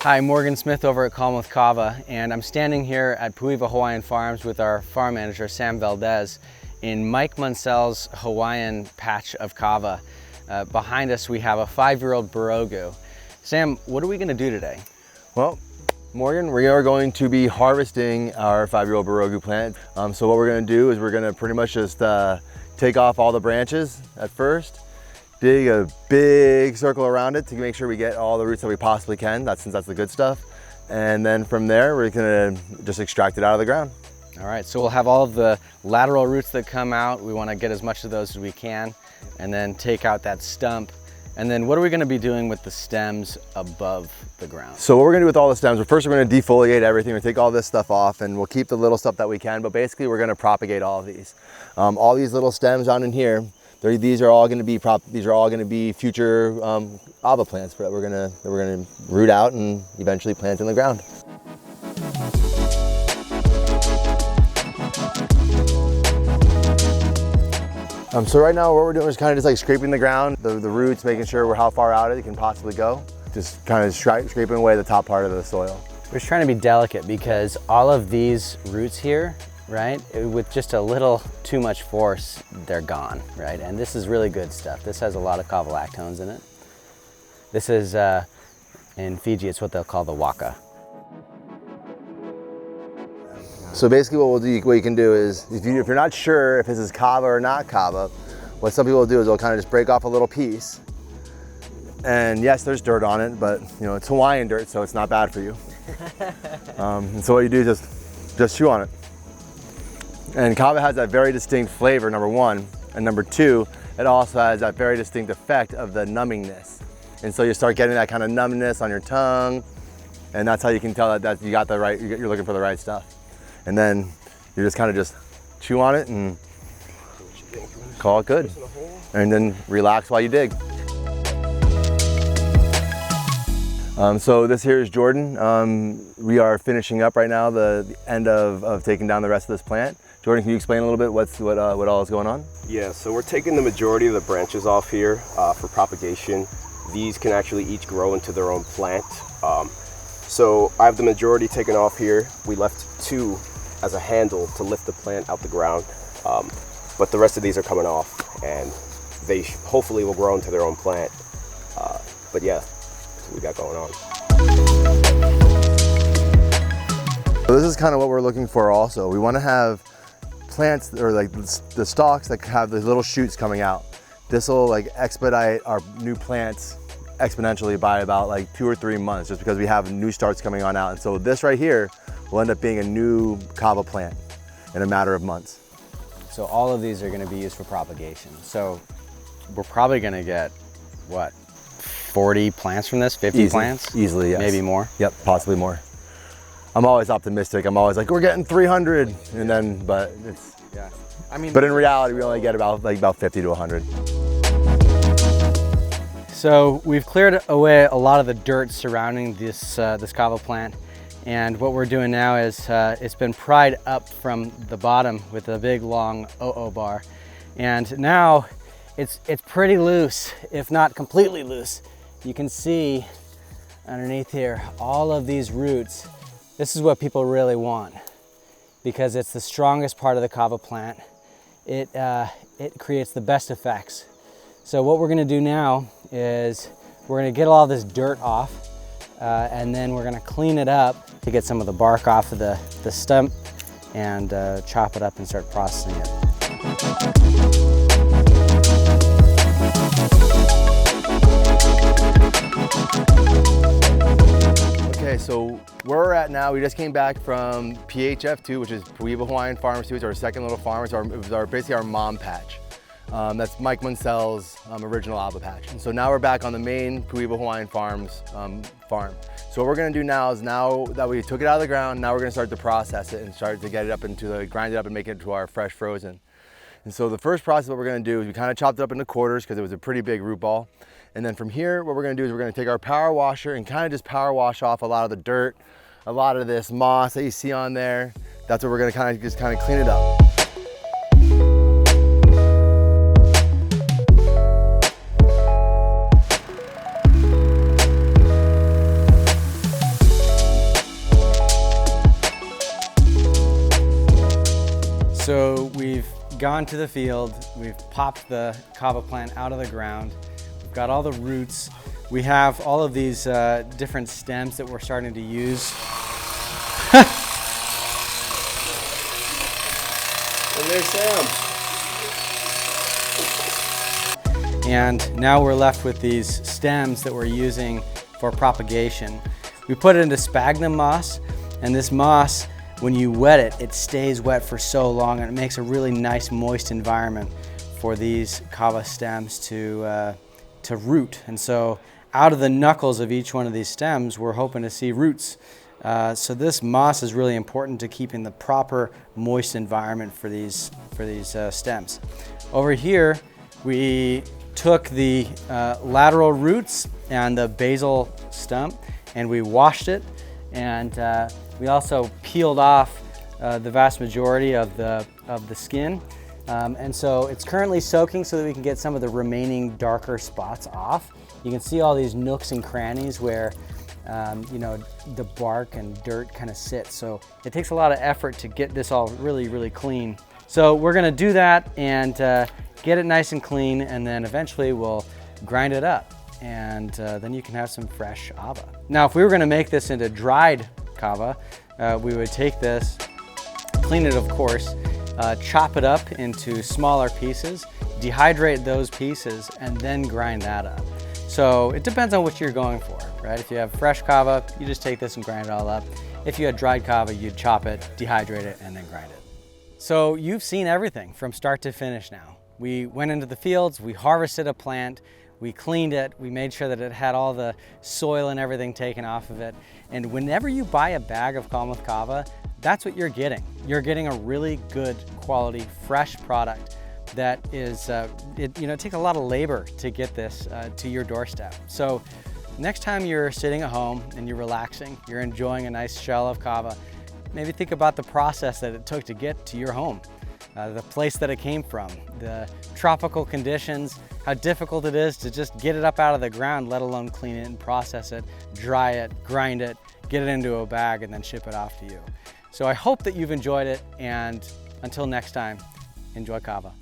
Hi, Morgan Smith over at Kalm with Kava, and I'm standing here at Puiva Hawaiian Farms with our farm manager, Sam Valdez, in Mike Munsell's Hawaiian patch of Kava. Behind us, we have a 5-year-old Borogu. Sam, what are we gonna do today? Well, Morgan, we are going to be harvesting our 5-year-old Borogu plant. So what we're gonna do is we're gonna pretty much just take off all the branches at first, dig a big circle around it to make sure we get all the roots that we possibly can, since that's the good stuff. And then from there, we're gonna just extract it out of the ground. All right, so we'll have all of the lateral roots that come out. We wanna get as much of those as we can, and then take out that stump. And then what are we gonna be doing with the stems above the ground? So what we're gonna do with all the stems, first we're gonna defoliate everything. We're gonna take all this stuff off and we'll keep the little stuff that we can, but basically we're gonna propagate all of these. All these little stems down in here, these are all gonna be future ava plants that we're gonna root out and eventually plant in the ground. So right now what we're doing is kind of just like scraping the ground, the roots, making sure we're how far out it can possibly go. Just kind of scraping away the top part of the soil. We're just trying to be delicate because all of these roots here, right, with just a little too much force, they're gone, right? And this is really good stuff. This has a lot of kavalactones in it. This is, in Fiji, it's what they'll call the waka. So basically what you can do is, if you're not sure if this is kava or not kava, what some people will do is they'll kind of just break off a little piece. And yes, there's dirt on it, but you know, it's Hawaiian dirt, so it's not bad for you. And so what you do is just chew on it. And kava has that very distinct flavor, number one. And number two, it also has that very distinct effect of the numbingness. And so you start getting that kind of numbness on your tongue. And that's how you can tell that you got the right, you're looking for the right stuff. And then you just kind of just chew on it and call it good. And then relax while you dig. So this here is Jordan. We are finishing up right now the end of taking down the rest of this plant. Jordan, can you explain a little bit what all is going on? Yeah, so we're taking the majority of the branches off here for propagation. These can actually each grow into their own plant. So I have the majority taken off here. We left 2 as a handle to lift the plant out the ground. But the rest of these are coming off and they hopefully will grow into their own plant. But yeah, that's what we got going on. So this is kind of what we're looking for also. We want to have plants, or like the stalks that have the little shoots coming out. This will like expedite our new plants exponentially by about like 2 or 3 months, just because we have new starts coming on out. And so this right here will end up being a new kava plant in a matter of months. So all of these are gonna be used for propagation. So we're probably gonna get, what, 40 plants from this, 50 plants? Easily, yes. Maybe more? Yep, possibly more. I'm always optimistic. I'm always like, we're getting 300, and then, but it's, yeah. I mean, but in reality, we only get about 50 to 100. So we've cleared away a lot of the dirt surrounding this kava plant. And what we're doing now is it's been pried up from the bottom with a big long OO bar. And now it's pretty loose, if not completely loose. You can see underneath here, all of these roots. This is what people really want because it's the strongest part of the kava plant. It creates the best effects. So what we're gonna do now is we're gonna get all this dirt off and then we're gonna clean it up to get some of the bark off of the stump and chop it up and start processing it. Okay, so where we're at now, we just came back from PHF2, which is Puiva Hawaiian Farms 2. It's our second little farm. It was basically our mom patch. That's Mike Munsell's original ava patch. And so now we're back on the main Puiva Hawaiian Farms farm. So what we're gonna do now is, now that we took it out of the ground, now we're gonna start to process it and start to get it up grind it up and make it into our fresh frozen. And so the first process what we're gonna do is we kind of chopped it up into quarters because it was a pretty big root ball. And then from here, what we're gonna do is we're gonna take our power washer and kind of just power wash off a lot of the dirt, a lot of this moss that you see on there. That's what we're gonna just kind of clean it up. So we've gone to the field, we've popped the kava plant out of the ground, we've got all the roots, we have all of these different stems that we're starting to use. And there's Sam. And now we're left with these stems that we're using for propagation. We put it into sphagnum moss, and this moss, when you wet it, it stays wet for so long, and it makes a really nice moist environment for these kava stems to root. And so out of the knuckles of each one of these stems, we're hoping to see roots. So this moss is really important to keeping the proper moist environment for these stems. Over here, we took the lateral roots and the basal stump, and we washed it, and we also peeled off the vast majority of the skin. And so it's currently soaking so that we can get some of the remaining darker spots off. You can see all these nooks and crannies where you know, the bark and dirt kind of sit. So it takes a lot of effort to get this all really, really clean. So we're gonna do that and get it nice and clean, and then eventually we'll grind it up, and then you can have some fresh kava. Now, if we were gonna make this into dried kava, we would take this, clean it of course, chop it up into smaller pieces, dehydrate those pieces, and then grind that up. So it depends on what you're going for, right? If you have fresh kava, you just take this and grind it all up. If you had dried kava, you'd chop it, dehydrate it, and then grind it. So you've seen everything from start to finish now. We went into the fields, we harvested a plant, we cleaned it, we made sure that it had all the soil and everything taken off of it. And whenever you buy a bag of Kalm with Kava, that's what you're getting. You're getting a really good quality, fresh product that is, it takes a lot of labor to get this to your doorstep. So next time you're sitting at home and you're relaxing, you're enjoying a nice shell of kava, maybe think about the process that it took to get to your home, the place that it came from, the tropical conditions, how difficult it is to just get it up out of the ground, let alone clean it and process it, dry it, grind it, get it into a bag, and then ship it off to you. So I hope that you've enjoyed it, and until next time, enjoy kava.